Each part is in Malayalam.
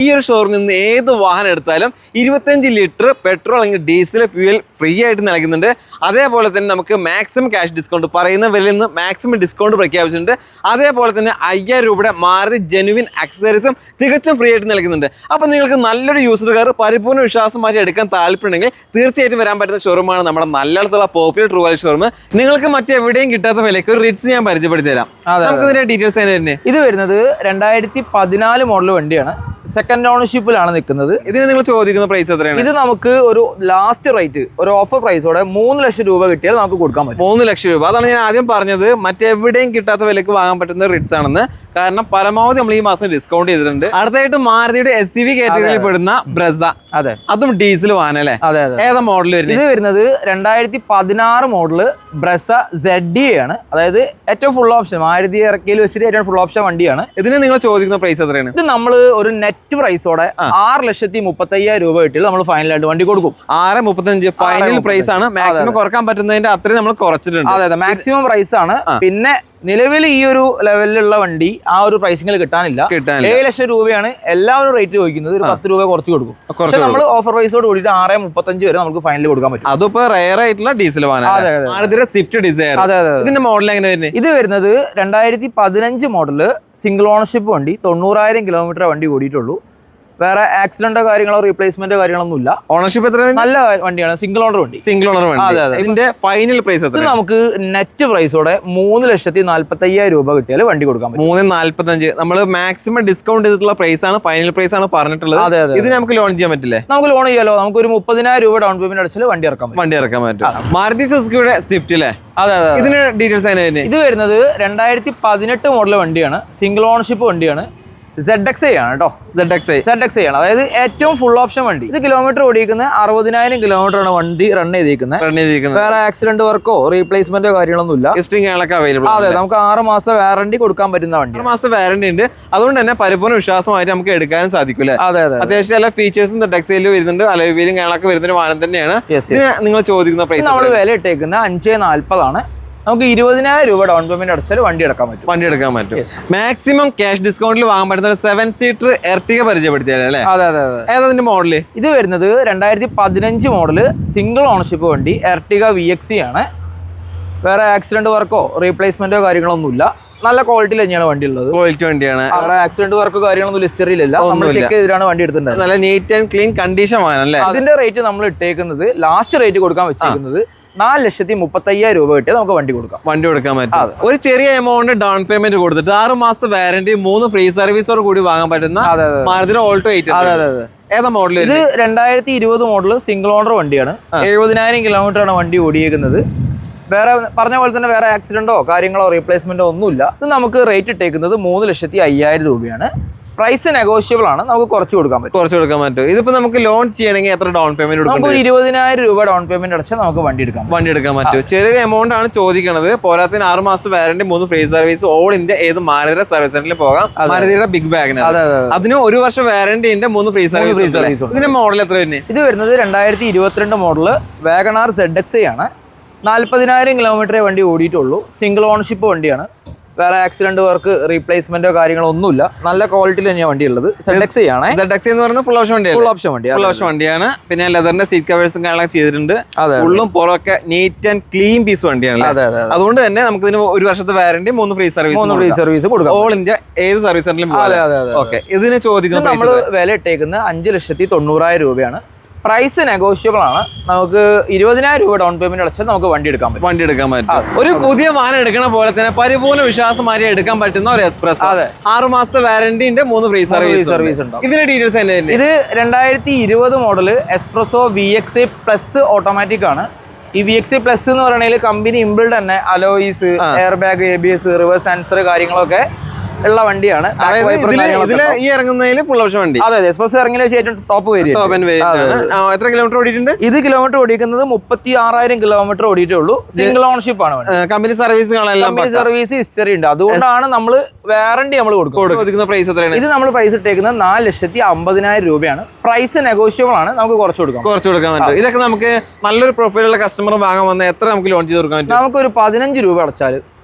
ഈ ഒരു ഷോറൂമിൽ നിന്ന് ഏത് വാഹനം എടുത്താലും 25 ലിറ്റർ പെട്രോൾ അല്ലെങ്കിൽ ഡീസൽ ഫ്യൂൽ ഫ്രീ ആയിട്ട് നൽകുന്നുണ്ട്. അതേപോലെ തന്നെ നമുക്ക് മാക്സിമം ക്യാഷ് ഡിസ്കൗണ്ട് പറയുന്ന വിലയിൽ നിന്ന് മാക്സിമം ഡിസ്കൗണ്ട് പ്രഖ്യാപിച്ചിട്ടുണ്ട്. അതേപോലെ തന്നെ 5000 രൂപയുടെ മാരുതി ജെനുവിൻ അക്സസറീസും തികച്ചും ഫ്രീ ആയിട്ട് നൽകുന്നുണ്ട്. അപ്പോൾ നിങ്ങൾക്ക് നല്ലൊരു യൂസർ കാർ പരിപൂർണ്ണ വിശ്വാസമായിട്ട് എടുക്കാൻ താല്പര്യമുണ്ടെങ്കിൽ തീർച്ചയായിട്ടും വരാൻ പറ്റുന്ന ഷോറൂമാണ് നമ്മുടെ നല്ലയിടത്തുള്ള പോപ്പുലർ ട്രൂ വാല്യൂ ഷോറൂം. നിങ്ങൾക്ക് മറ്റെവിടെയും കിട്ടാത്ത വിലയ്ക്ക് ഒരു റിറ്റ്സ് ഞാൻ പരിചയപ്പെടുത്തി തരാം. നമുക്ക് ഇതിന്റെ ഡീറ്റെയിൽസ് തന്നെ ഇത് വരുന്നത് 2014 മോഡൽ വണ്ടിയാണ്. സെക്കൻഡ് ഓണർഷിപ്പിലാണ് നിൽക്കുന്നത്. ഇതിന് നിങ്ങൾ ചോദിക്കുന്ന പ്രൈസ് എത്രയാണ്? ഇത് നമുക്ക് ഒരു ലാസ്റ്റ് റേറ്റ് ഒരു ഓഫർ പ്രൈസോടെ 3 ലക്ഷം രൂപ കിട്ടിയാൽ നമുക്ക് കൊടുക്കാൻ പറ്റും. 3 ലക്ഷം രൂപ. അതാണ് ഞാൻ ആദ്യം പറഞ്ഞത് മറ്റെവിടെയും കിട്ടാത്ത വിലക്ക് വാങ്ങാൻ പറ്റുന്ന റിറ്റ്സ് ആണെന്ന്. കാരണം പരമാവധി നമ്മൾ ഈ മാസം ഡിസ്കൗണ്ട് ചെയ്തിട്ടുണ്ട്. അടുത്തായിട്ട് മാരുതിയുടെ SUV കാറ്റഗറിയിൽ പെടുന്ന ബ്രസ. അതെ, അതും ഡീസൽ വാഹനം അല്ലേ? അതെ. ഏതാ മോഡൽ വരുന്നത്? ഇത് വരുന്നത് 2016 മോഡല് ബ്രസ ZDA ആണ്. അതായത് ഏറ്റവും ഫുൾ ഓപ്ഷൻ മാരുതി ഇറക്കിയിൽ വെച്ചിട്ട് ഏറ്റവും ഫുൾ ഓപ്ഷൻ വണ്ടിയാണ്. ഇതിന് നിങ്ങൾ ചോദിക്കുന്ന പ്രൈസ് എത്രയാണ്? ഇത് നമ്മൾ ഒരു നെറ്റ് പ്രൈസോടെ 6,35,000 രൂപ കിട്ടിയാൽ നമ്മൾ ഫൈനലായിട്ട് വണ്ടി കൊടുക്കും. 6,35,000 ഫൈനൽ പ്രൈസ് ആണ്. മാക്സിമം കുറക്കാൻ പറ്റുന്നതിന്റെ അത്രയും നമ്മൾ കുറച്ചിട്ടുണ്ട്. അതെ, മാക്സിമം പ്രൈസ് ആണ്. പിന്നെ നിലവിൽ ഈ ഒരു ലെവലിലുള്ള വണ്ടി ആ ഒരു പ്രൈസിംഗിൽ കിട്ടാനില്ല. 7 ലക്ഷം രൂപയാണ് എല്ലാവരും റേറ്റ് ചോദിക്കുന്നത്. ഒരു 10 രൂപ കുറച്ച് കൊടുക്കും. പക്ഷെ നമ്മൾ ഓഫർ പ്രൈസോട് കൂടിയിട്ട് 6,35 വരെ നമുക്ക് ഫൈനൽ കൊടുക്കാൻ പറ്റും. അതിപ്പോ റയർ ആയിട്ടുള്ള ഡീസൽ വാഹനം സ്വിഫ്റ്റ് ഡിസയർ. ഇതിന്റെ മോഡൽ എങ്ങനെ വരുന്നത്? ഇത് വരുന്നത് 2015 മോഡല് സിംഗിൾ ഓണർഷിപ്പ് വണ്ടി. 90,000 കിലോമീറ്റർ വണ്ടി ഓടിയിട്ടുള്ളൂ. വേറെ ആക്സിഡന്റോ കാര്യങ്ങളോ റീപ്ലേസ്മെന്റോ കാര്യങ്ങളൊന്നും ഇല്ല. ഓണർഷിപ്പ് എത്ര? നല്ല വണ്ടിയാണ്. സിംഗിൾ ഓണർ വണ്ടി. സിംഗിൾ ഓണർ വണ്ടി. ഇതിന്റെ ഫൈനൽ പ്രൈസ് എത്ര? നമുക്ക് നെറ്റ് പ്രൈസോടെ 3,45,000 രൂപ കിട്ടിയാൽ വണ്ടി കൊടുക്കാൻ പറ്റും. 3,45,000 നമ്മൾ മാക്സിമം ഡിസ്കൗണ്ട് ചെയ്തിട്ടുള്ള പ്രൈസ് ആണ്, ഫൈനൽ പ്രൈസ് ആണ് പറഞ്ഞിട്ടുള്ളത്. അതെ. ഇത് നമുക്ക് ലോൺ ചെയ്യാൻ പറ്റില്ലേ? നമുക്ക് ലോൺ ചെയ്യാലോ. നമുക്ക് ഒരു 30,000 രൂപ ഡൗൺ പേയ്മെന്റ് അടിച്ചാൽ വണ്ടി ഇറക്കാൻ പറ്റും. മാരുതി സുസുക്കിയുടെ സ്വിഫ്റ്റ് അല്ലേ? അതെ. ഇതിന് ഡീറ്റെയിൽസ് അതിന് ഇത് വരുന്നത് 2018 മോഡൽ വണ്ടിയാണ്. സിംഗിൾ ഓണർഷിപ്പ് വണ്ടിയാണ്. ZXA ആണ് കേട്ടോ. ZXA ആണ്. അതായത് ഏറ്റവും ഫുൾ ഓപ്ഷൻ വണ്ടി. ഇത് കിലോമീറ്റർ ഓടിക്കുന്നത് 60,000 കിലോമീറ്റർ ആണ് വണ്ടി റൺ ചെയ്തിരിക്കുന്നത്. വേറെ ആക്സിഡന്റ് വർക്കോ റീപ്ലേസ്മെന്റോ കാര്യങ്ങളൊന്നും ഇല്ല. അതെ, നമുക്ക് 6 മാസം വാറണ്ടി കൊടുക്കാൻ പറ്റുന്ന വണ്ടി. 6 മാസം വാറണ്ടി ഉണ്ട്. അതുകൊണ്ട് തന്നെ പരിപൂർണ്ണ വിശ്വാസമായിട്ട് നമുക്ക് എടുക്കാനും സാധിക്കും. അതെ. അത്യാവശ്യം എല്ലാ ഫീച്ചേഴ്സും ZXA വരുന്നുണ്ട്. അലോയ് വീലും കാര്യങ്ങളൊക്കെ വരുന്ന വാഹനം തന്നെയാണ്. നിങ്ങൾ ചോദിക്കുന്ന പ്രൈസ് നമ്മൾ വില ഇട്ടേക്കുന്നത് 540 ആണ്. നമുക്ക് 20,000 രൂപ ഡൗൺ പേയ്മെന്റ് അടച്ചാൽ വണ്ടി എടുക്കാൻ പറ്റും. മാക്സിമം ക്യാഷ് ഡിസ്കൗണ്ടിൽ വാങ്ങാൻ പറ്റുന്ന 7 സീറ്റർ എർട്ടിക പരിചയപ്പെടുത്തിയാലേ? അതെ. ഏതാ മോഡല്? ഇത് വരുന്നത് 2015 മോഡല് സിംഗിൾ ഓണർഷിപ്പ് വണ്ടി എർട്ടിക VXC ആണ്. വേറെ ആക്സിഡന്റ് വർക്കോ റീപ്ലേസ്മെന്റോ കാര്യങ്ങളൊന്നുമില്ല. നല്ല ക്വാളിറ്റിയിൽ തന്നെയാണ് വണ്ടി ഉള്ളത്. ക്വാളിറ്റി വണ്ടിയാണ്. ആക്സിഡന്റ് വർക്ക് കാര്യങ്ങളൊന്നും ഹിസ്റ്ററിയിലില്ല. നമ്മൾ ചെക്ക് ചെയ്തിട്ടാണ് വണ്ടി എടുത്തിട്ടുണ്ട്. നല്ല നീറ്റ് ആൻഡ് ക്ലീൻ കണ്ടീഷൻ വാങ്ങാനല്ലേ? അതിന്റെ റേറ്റ് നമ്മൾ ഇട്ടേക്കുന്നത് ലാസ്റ്റ് റേറ്റ് കൊടുക്കാൻ വെച്ചിരിക്കുന്നത് 4,35,000 രൂപ കിട്ടിയാൽ നമുക്ക് വണ്ടി കൊടുക്കാൻ പറ്റും. ഒരു ചെറിയ എമൗണ്ട് ഡൗൺ പേയ്മെന്റ് കൊടുത്തിട്ട് 6 മാസത്തെ വാറന്റി 3 ഫ്രീ സർവീസോട് കൂടി വാങ്ങാൻ പറ്റുന്ന മാരുതിയുടെ ഓൾട്ടോ 8. ഏതാ മോഡൽ? ഇത് 2020 മോഡൽ സിംഗിൾ ഓണർ വണ്ടിയാണ്. 70,000 കിലോമീറ്റർ ആണ് വണ്ടി ഓടിയേക്കുന്നത്. വേറെ പറഞ്ഞ പോലെ തന്നെ വേറെ ആക്സിഡന്റോ കാര്യങ്ങളോ റീപ്ലേസ്മെന്റോ ഒന്നുമില്ല. ഇത് നമുക്ക് റേറ്റ് ഇട്ടേക്കുന്നത് 3,05,000 രൂപയാണ്. പ്രൈസ് നെഗോഷ്യബിൾ ആണ്. നമുക്ക് കുറച്ച് കൊടുക്കാൻ പറ്റും. ഇതിപ്പോ നമുക്ക് ലോൺ ചെയ്യണമെങ്കിൽ എത്ര ഡൗൺ പേയ്മെന്റ് കൊടുക്കണം? നമുക്ക് 20,000 രൂപ ഡൗൺ പേയ്മെന്റ് അടച്ചാൽ നമുക്ക് വണ്ടി എടുക്കാൻ പറ്റും. ചെറിയൊരു എമൗണ്ട് ആണ് ചോദിക്കുന്നത്. പോരാത്തിന് 6 മാസത്തെ warranty 3 free service all India ഏത് മാരുതിയുടെ സർവീസ് സെന്ററിൽ പോകാം. മാരുതിയുടെ ബിഗ് ബാഗിന് അതിന് 1 വർഷം വാറന്റി ഉണ്ട്, 3 ഫ്രീ സർവീസ്. ഇതിന്റെ മോഡൽ എത്ര തന്നെ? ഇത് വരുന്നത് 2022 മോഡല് വാഗണാർ ZXA ആണ്. 40,000 കിലോമീറ്ററേ വണ്ടി ഓടിയിട്ടുള്ളൂ. സിംഗിൾ ഓണർഷിപ്പ് വണ്ടിയാണ്. വേറെ ആക്സിഡന്റ് വർക്ക് റീപ്ലേസ്മെന്റോ കാര്യങ്ങളോ ഒന്നുമില്ല. നല്ല ക്വാളിറ്റിയിൽ തന്നെയാണ് വണ്ടി ഉള്ളത്. ZXA ആണ്. ZXA എന്ന് പറയുന്നത് ഫുൾ ഓപ്ഷൻ വണ്ടിയാണ്. പിന്നെ ലെതറിന്റെ സീറ്റ് കവേഴ്സും കാര്യങ്ങളൊക്കെ ചെയ്തിട്ടുണ്ട്. ഉള്ളും പുറമൊക്കെ നീറ്റ് ആൻഡ് ക്ലീൻ പീസ് വണ്ടിയാണ്. അതുകൊണ്ട് തന്നെ നമുക്ക് ഇതിന് 1 വർഷത്തെ വാറന്റി 3 ഫ്രീ സർവീസ് കൊടുക്കാം. ഓൾ ഇന്ത്യ ഏത് സർവീസ് സെന്ററിലും. ഇതിന് ചോദിക്കുന്നത് നമ്മൾ വില ഇട്ടേക്കുന്നത് 5,90,000 രൂപയാണ്. പ്രൈസ് നെഗോഷ്യബിൾ ആണ്. നമുക്ക് 20,000 രൂപ ഡൗൺ പേയ്മെന്റ് അടച്ചാൽ നമുക്ക് വണ്ടി എടുക്കാൻ പറ്റും. ഒരു പുതിയ വാഹനം എടുക്കണ പോലെ തന്നെ പരിപൂർണ്ണ വിശ്വാസമായി എടുക്കാൻ പറ്റുന്ന ഒരു എക്സ്പ്രസ്. 6 മാസത്തെ വാറന്റി ഉണ്ട്, 3 ഫ്രീ സർവീസ് ഉണ്ട്. ഇതിന്റെ ഡീറ്റെയിൽസ് തന്നെ? ഇത് 2020 model espresso VXA plus automatic ആണ്. ഈ VXA പ്ലസ് എന്ന് പറയുന്നത് കമ്പനി ഇംബിൾഡ് തന്നെ alloys, air bag, ABS, reverse sensor കാര്യങ്ങളൊക്കെ ഉള്ള വണ്ടിയാണ്. ഈ ഇറങ്ങുന്നതിൽ ഫുൾ ഓപ്ഷൻ വണ്ടി. അതെ, എക്സ്പ്രസ് ഇറങ്ങിയ ഏറ്റവും ടോപ്പ് വേരിയന്റ്. എത്ര കിലോമീറ്റർ ഓടിയിട്ടുണ്ട്? ഇത് കിലോമീറ്റർ ഓടിക്കുന്നത് 36,000 കിലോമീറ്റർ ഓടിയിട്ടുള്ളൂ. സിംഗിൾ ഓൺഷിപ്പ് ആണ്. കമ്പനി സർവീസ് ഹിസ്റ്ററി ഉണ്ട്. അതുകൊണ്ടാണ് നമ്മൾ വാറന്റി നമ്മൾ കൊടുക്കുന്നത്. പ്രൈസ് എത്രയാണ്? ഇത് നമ്മൾ പ്രൈസ് ഇട്ടേക്കുന്നത് 4,50,000 രൂപയാണ്. പ്രൈസ് നെഗോഷ്യബിൾ ആണ്. നമുക്ക് കുറച്ച് കൊടുക്കാൻ പറ്റും. ഇതൊക്കെ നമുക്ക് നല്ലൊരു പ്രൊഫൈലുള്ള കസ്റ്റമർ വാങ്ങാൻ വന്നാൽ എത്ര നമുക്ക് ലോൺ ചെയ്ത് കൊടുക്കാൻ പറ്റും? നമുക്കൊരു 15 രൂപ അടച്ചാൽ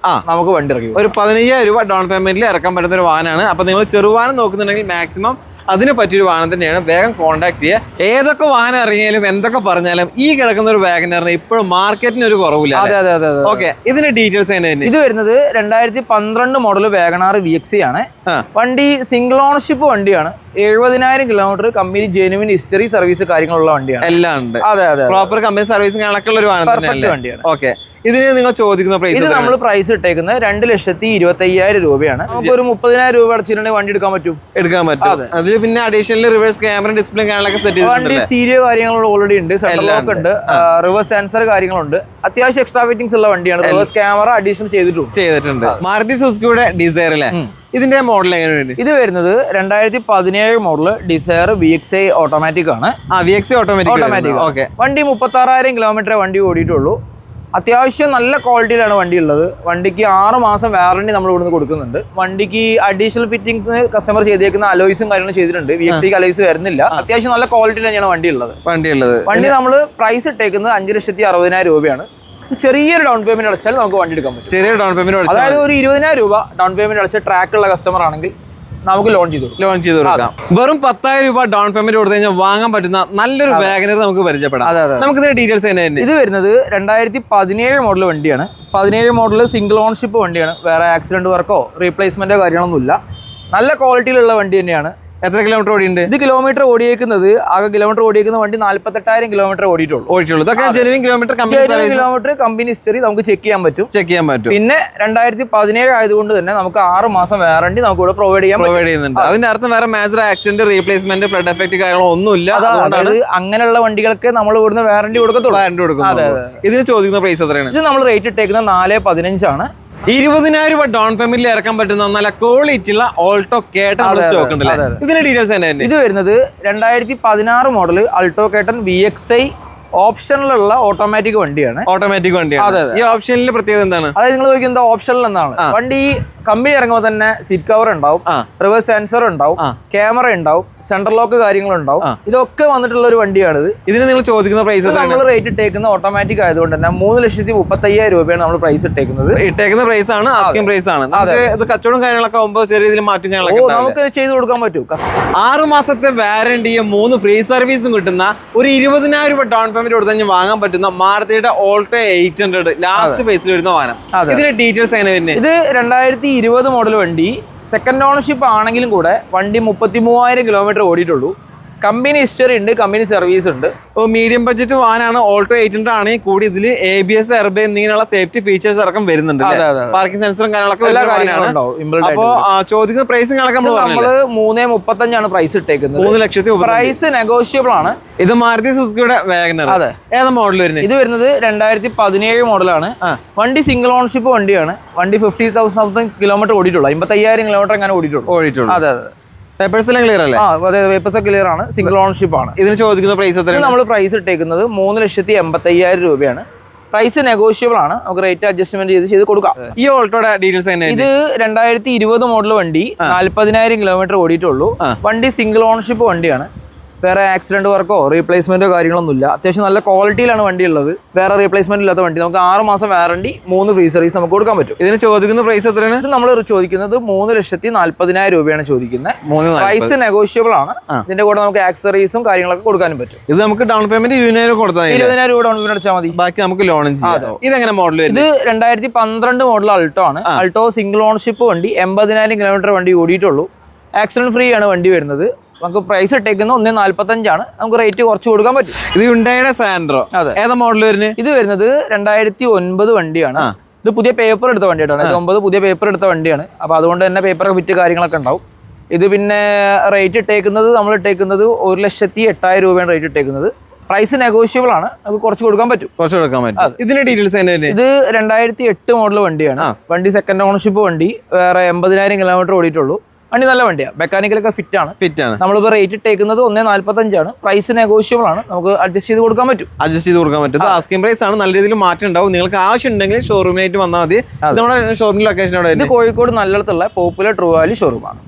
നമുക്ക് വണ്ടി ഇറക്കി ഒരു 15,000 രൂപ ഡൗൺ പേയ്മെന്റിൽ ഇറക്കാൻ പറ്റുന്ന ഒരു വാഹനമാണ്. അപ്പൊ നിങ്ങൾ ചെറുവാഹനം നോക്കുന്നുണ്ടെങ്കിൽ മാക്സിമം അതിന് പറ്റിയൊരു വാഹനം തന്നെയാണ്. വേഗം കോൺടാക്ട് ചെയ്യുക. ഏതൊക്കെ വാഹനം ഇറങ്ങിയാലും എന്തൊക്കെ പറഞ്ഞാലും ഈ കിടക്കുന്ന ഒരു വാഗനറിന് ഇപ്പോഴും മാർക്കറ്റിന് ഒരു കുറവില്ല. ഓക്കെ, ഇതിന്റെ ഡീറ്റെയിൽസ് തന്നെ. ഇത് വരുന്നത് 2012 മോഡൽ വാഗണാർ VXC ആണ്. വണ്ടി സിംഗിൾ ഓണർഷിപ്പ് വണ്ടിയാണ്. 70,000 kilometre company genuine history service കാര്യങ്ങളുള്ള വണ്ടിയാണ്. എല്ലാം ഉണ്ട്. പ്രോപ്പർ കമ്പനി സർവീസ് കണക്കുള്ള ഒരു വണ്ടിയാണ്. ഓക്കെ, ഇതിന് നിങ്ങൾ ചോദിക്കുന്ന പ്രൈസ്? ഇത് നമ്മൾ പ്രൈസ് ഇട്ടേക്കുന്നത് 2,25,000 രൂപയാണ്. നമുക്ക് ഒരു 30,000 രൂപ അടച്ചിട്ടുണ്ടെങ്കിൽ വണ്ടി എടുക്കാൻ പറ്റും. അതിൽ പിന്നെ അഡീഷണൽ റിവേഴ്സ് ക്യാമറ ഡിസ്പ്ലേ കാര്യങ്ങളൊക്കെ സെറ്റ് ചെയ്തിട്ടുണ്ട്. വണ്ടി സ്റ്റീരിയോ കാര്യങ്ങൾ ഓൾറെഡി ഉണ്ട്, സെൻട്രൽ ലോക്ക് ഉണ്ട്, റിവേഴ്സ് സെൻസർ കാര്യങ്ങളുണ്ട്. അത്യാവശ്യം എക്സ്ട്രാ ഫിറ്റിംഗ്സ് ഉള്ള വണ്ടിയാണ്. റിവേഴ്സ് ക്യാമറ അഡീഷണൽ ചെയ്തിട്ടുണ്ട്. മാരുതി സുസുക്കിയുടെ ഡിസയർ അല്ലേ? ഇതിന്റെ മോഡൽ എങ്ങനെയാണ്? ഇത് വരുന്നത് 2017 മോഡൽ ഡിസയർ VXI ഓട്ടോമാറ്റിക് ആണ്. VXI automatic. ഓക്കെ, വണ്ടി 36,000 കിലോമീറ്റർ വണ്ടി ഓടിയിട്ടുള്ളൂ. അത്യാവശ്യം നല്ല ക്വാളിറ്റിയിലാണ് വണ്ടി ഉള്ളത്. വണ്ടിക്ക് 6 മാസം വാറണ്ടി നമ്മൾ ഇവിടുന്ന് കൊടുക്കുന്നുണ്ട്. വണ്ടിക്ക് അഡീഷണൽ ഫിറ്റിംഗ് കസ്റ്റമർ ചെയ്തേക്കുന്ന അലോയ്സും കാര്യങ്ങളും ചെയ്തിട്ടുണ്ട്. VXI അലോയ്സ് വരുന്നില്ല. അത്യാവശ്യം നല്ല ക്വാളിറ്റിയിൽ തന്നെയാണ് വണ്ടി ഉള്ളത്. വണ്ടി നമ്മൾ പ്രൈസ് ഇട്ടേക്കുന്നത് 5,60,000 രൂപയാണ്. ചെറിയൊരു ഡൗൺ പേയ്മെന്റ് അടച്ചാൽ നമുക്ക് വണ്ടി എടുക്കാൻ പറ്റും. ചെറിയ ഡൗൺ പേയ്മെന്റ്, അതായത് ഒരു 20,000 രൂപ ഡൗൺ പേയ്മെന്റ് അടച്ച ട്രാക്ക് ഉള്ള കസ്റ്റമർ ആണെങ്കിൽ നമുക്ക് ലോൺ ചെയ്തു കൊടുക്കാം. വെറും 10,000 രൂപ ഡൗൺ പേയ്മെന്റ് കൊടുത്തു കഴിഞ്ഞാൽ വാങ്ങാൻ പറ്റുന്ന നല്ലൊരു വാഗനർ നമുക്ക് പരിചയപ്പെടാം. നമുക്ക് ഇതിന്റെ ഡീറ്റെയിൽസ് തന്നെ. ഇത് വരുന്നത് 2017 മോഡൽ വണ്ടിയാണ്. 17 മോഡൽ സിംഗിൾ ഓൺഷിപ്പ് വണ്ടിയാണ്. വേറെ ആക്സിഡന്റ് വർക്കോ റീപ്ലേസ്മെന്റോ കാര്യങ്ങളൊന്നുമില്ല. നല്ല ക്വാളിറ്റിയിലുള്ള വണ്ടി തന്നെയാണ്. എത്ര കിലോമീറ്റർ ഓടിയുണ്ട്? ഇത് കിലോമീറ്റർ ഓടിയേക്കുന്നത് ആകെ കിലോമീറ്റർ ഓടിയേക്കുന്ന വണ്ടി 48,000 കിലോമീറ്റർ ഓടിയിട്ടുള്ളൂ. കിലോമീറ്റർ കമ്പനി ഹിസ്റ്ററി നമുക്ക് ചെക്ക് ചെയ്യാൻ പറ്റും. പിന്നെ 2017 ആയതുകൊണ്ട് തന്നെ നമുക്ക് 6 മാസം വാറണ്ടി നമുക്ക് ഇവിടെ പ്രൊവൈഡ് ചെയ്യുന്നുണ്ട്. അതിന്റെ അർത്ഥം വേറെ major accident, replacement, flood effect കാര്യങ്ങളോ ഒന്നുമില്ല. അതായത് അങ്ങനെയുള്ള വണ്ടികൾക്ക് നമ്മൾ ഇവിടുന്ന് വാറണ്ടി കൊടുക്കത്തുള്ളൂ. ഇതിന് ചോദിക്കുന്ന പ്രൈസ് എത്രയാണ്? ഇത് നമ്മൾ റേറ്റ് ഇട്ടേക്കുന്നത് 4,15 ആണ്. 20,000 രൂപ ഡൗൺ പേയ്മെന്റിൽ ഇറക്കാൻ പറ്റുന്ന നല്ല ക്വാളിറ്റി ഉള്ള ഓൾട്ടോ കേട്ടൺ സ്റ്റോക്ക് ഉണ്ട്. ഇതിന്റെ ഡീറ്റെയിൽസ് തന്നെ. ഇത് വരുന്നത് 2016 മോഡൽ ആൾട്ടോ കേട്ടൺ VXI ഓപ്ഷനിലുള്ള ഓട്ടോമാറ്റിക് വണ്ടിയാണ്. ഈ ഓപ്ഷനിൽ പ്രത്യേകത എന്താണ്? അതായത് നിങ്ങൾ ചോദിക്കുന്നത് ഓപ്ഷനിൽ എന്താണ്? വണ്ടി കമ്പനി ഇറങ്ങുമ്പോൾ തന്നെ സീറ്റ് കവർ ഉണ്ടാവും, റിവേഴ്സ് സെൻസർ ഉണ്ടാവും, ക്യാമറ ഉണ്ടാവും, സെൻട്രൽ ലോക്ക് കാര്യങ്ങളുണ്ടാവും. ഇതൊക്കെ വന്നിട്ടുള്ള ഒരു വണ്ടിയാണിത്. ഇതിന് നിങ്ങൾ ചോദിക്കുന്ന പ്രൈസ്? നമ്മൾ റേറ്റ് ഇട്ടേക്കുന്ന ഓട്ടോമാറ്റിക് ആയതുകൊണ്ട് തന്നെ 3,35,000 രൂപയാണ് നമ്മൾ പ്രൈസ് ഇട്ടേക്കുന്നത്. പ്രൈസ് ആണ്, ആസ്കിംഗ് പ്രൈസ് ആണ്. ഇത് കച്ചവടം കാര്യങ്ങളൊക്കെ ആകുമ്പോൾ ചെറിയ രീതിയിൽ മാറ്റം നമുക്ക് ചെയ്ത് കൊടുക്കാൻ പറ്റും. 6 മാസത്തെ വാറണ്ടിയും 3 ഫ്രീ സർവീസും കിട്ടുന്ന ഒരു 20,000 രൂപ ഡൗൺ പേയ്മെന്റ് കൊടുത്താൽ വാങ്ങാൻ പറ്റുന്ന മാരുതിയുടെ ഓൾട്ടോ 800 ലാസ്റ്റ് ഫേസിൽ വരുന്ന വാഹനം. ഇതിന്റെ ഡീറ്റെയിൽസ് എങ്ങനെ വരുന്നത്? ഇത് 2020 മോഡൽ വണ്ടി. സെക്കൻഡ് ഓണർഷിപ്പ് ആണെങ്കിലും കൂടെ വണ്ടി 33,000 കിലോമീറ്റർ ഓടിയിട്ടുള്ളൂ. കമ്പനി ഹിസ്റ്ററി ഉണ്ട്, കമ്പനി സർവീസ് ഉണ്ട്. മീഡിയം ബഡ്ജറ്റ് വാഹനമാണ്. ഓൾട്ടോ 800 ആണെങ്കിൽ കൂടി ഇതിൽ ABS, എയർബാഗ് എന്നിങ്ങനെയുള്ള സേഫ്റ്റി ഫീച്ചേഴ്സ് അടക്കം വരുന്നുണ്ട്. പാർക്കിംഗ് സെൻസറും കാര്യങ്ങളൊക്കെ. അപ്പോൾ ചോദിക്കുന്ന പ്രൈസും കണക്ക് നമ്മൾ 3,35 പ്രൈസ് ഇട്ടേക്കുന്നത്. 3,00,000 പ്രൈസ് നെഗോഷ്യബിൾ ആണ്. ഇത് മാരുതി സുസുക്കിയുടെ വാഗനർ. ഏതാ മോഡൽ വരുന്നത്? ഇത് വരുന്നത് 2017 മോഡലാണ്. വണ്ടി സിംഗിൾ ഓണർഷിപ്പ് വണ്ടിയാണ്. വണ്ടി 50,000 കിലോമീറ്റർ ഓടിയിട്ടുള്ളൂ. 55,000 കിലോമീറ്റർ അങ്ങനെ ഓടിയിട്ടുള്ളൂ. അതെ. പേപ്പേഴ്സ് എല്ലാം ക്ലിയർ അല്ലേ? അതെ, പേപ്പേഴ്സ് ക്ലിയർ ആണ്. സിംഗിൾ ഓണർഷിപ്പ് ആണ്. ഇതിന് ചോദിക്കുന്ന പ്രൈസ് എത്രയാണ്? നമ്മൾ പ്രൈസ് ഇട്ടേക്കുന്നത് 3,85,000 രൂപയാണ്. പ്രൈസ് നെഗോഷ്യബിൾ ആണ്. നമുക്ക് റേറ്റ് അഡ്ജസ്റ്റ്മെന്റ് ചെയ്ത് കൊടുക്കാം. ഈ ഓൾട്ടോയുടെ ഡീറ്റെയിൽസ് തന്നെ. ഇത് 2020 മോഡൽ വണ്ടി. 40,000 കിലോമീറ്റർ ഓടിയിട്ടുള്ളൂ. വണ്ടി സിംഗിൾ ഓണർഷിപ്പ് വണ്ടിയാണ്. വേറെ ആക്സിഡന്റ് വർക്കോ റീപ്ലേസ്മെന്റോ കാര്യങ്ങളൊന്നും ഇല്ല. അത്യാവശ്യം നല്ല ക്വാളിറ്റിയിലാണ് വണ്ടി ഉള്ളത്. വേറെ റീപ്ലേസ്മെന്റ് ഇല്ലാത്ത വണ്ടി. നമുക്ക് 6 മാസം വാറണ്ടി, 3 ഫ്രീ സർവീസ് നമുക്ക് കൊടുക്കാൻ പറ്റും. ഇതിന് ചോദിക്കുന്ന പ്രൈസ് എത്രയാണ്? ഇത് നമ്മൾ ചോദിക്കുന്നത് 3,40,000 രൂപയാണ് ചോദിക്കുന്നത്. പ്രൈസ് നെഗോഷ്യബിൾ ആണ്. ഇതിന്റെ കൂടെ നമുക്ക് ആക്സറീസും കാര്യങ്ങളൊക്കെ കൊടുക്കാനും പറ്റും. ഇത് നമുക്ക് ഡൗൺ പേയ്മെന്റ് 20,000 കൊടുത്താൽ 20,000 രൂപ ഡൗൺ പേയ്മെന്റ് അടച്ചാൽ മതി. ബാക്കി നമുക്ക് ലോൺ ചെയ്യാം. ഇതെങ്ങനെ മോഡൽ? ഇത് 2012 മോഡൽ ആൾട്ടോ ആണ്. ആൾട്ടോ സിംഗിൾ ഓണർഷിപ്പ് വണ്ടി. 80,000 കിലോമീറ്റർ വണ്ടി ഓടിയിട്ടുള്ളൂ. ആക്സിഡന്റ് ഫ്രീ ആണ് വണ്ടി വരുന്നത്. നമുക്ക് പ്രൈസ് ഇട്ടേക്കുന്ന 1,45 ആണ്. നമുക്ക് റേറ്റ് കുറച്ച് കൊടുക്കാൻ പറ്റും. ഇത് ഹ്യുണ്ടായിയുടെ സാൻഡ്രോ. ഏതാ മോഡൽ വരുന്നത്? ഇത് വരുന്നത് 2009 വണ്ടിയാണ്. ഇത് പുതിയ പേപ്പർ എടുത്ത വണ്ടിയാണ്. 2009 പുതിയ പേപ്പർ എടുത്ത വണ്ടിയാണ്. അപ്പോൾ അതുകൊണ്ട് തന്നെ പേപ്പറൊക്കെ വിറ്റ് കാര്യങ്ങളൊക്കെ ഉണ്ടാവും. ഇത് പിന്നെ റേറ്റ് ഇട്ടേക്കുന്നത് നമ്മൾ ഇട്ടേക്കുന്നത് 1,08,000 രൂപയാണ് റേറ്റ് ഇട്ടേക്കുന്നത്. പ്രൈസ് നെഗോഷ്യബിൾ ആണ്. നമുക്ക് കുറച്ച് കൊടുക്കാൻ പറ്റും. ഇതിന്റെ ഡീറ്റെയിൽസ് ഇത് 2008 മോഡൽ വണ്ടിയാണ്. വണ്ടി സെക്കൻഡ് ഓണർഷിപ്പ് വണ്ടി. വേറെ 80,000 കിലോമീറ്റർ ഓടിയിട്ടുള്ളൂ. വണ്ടി നല്ല വണ്ടിയാണ്. മെക്കാനിക്കലൊക്കെ ഫിറ്റ് ആണ്. നമ്മളിപ്പോൾ റേറ്റ് ഇട്ടേക്കുന്നത് 1,45 ആണ്. പ്രൈസ് നെഗോഷ്യബിൾ ആണ്. നമുക്ക് അഡ്ജസ്റ്റ് ചെയ്ത് കൊടുക്കാൻ പറ്റും. ആസ്കിംഗ് പ്രൈസ് ആണ്. നല്ല രീതിയിൽ മാറ്റം ഉണ്ടാവും. നിങ്ങൾക്ക് ആവശ്യം ഉണ്ടെങ്കിൽ ഷോറൂമിനായിട്ട് വന്നാൽ മതി. നമ്മുടെ ഷോറൂമിൽ ലൊക്കേഷൻ. ഇത് കോഴിക്കോട് നല്ലടത്തുള്ള പോപ്പുലർ ട്രൂ വാലി ഷോറൂമാണ്.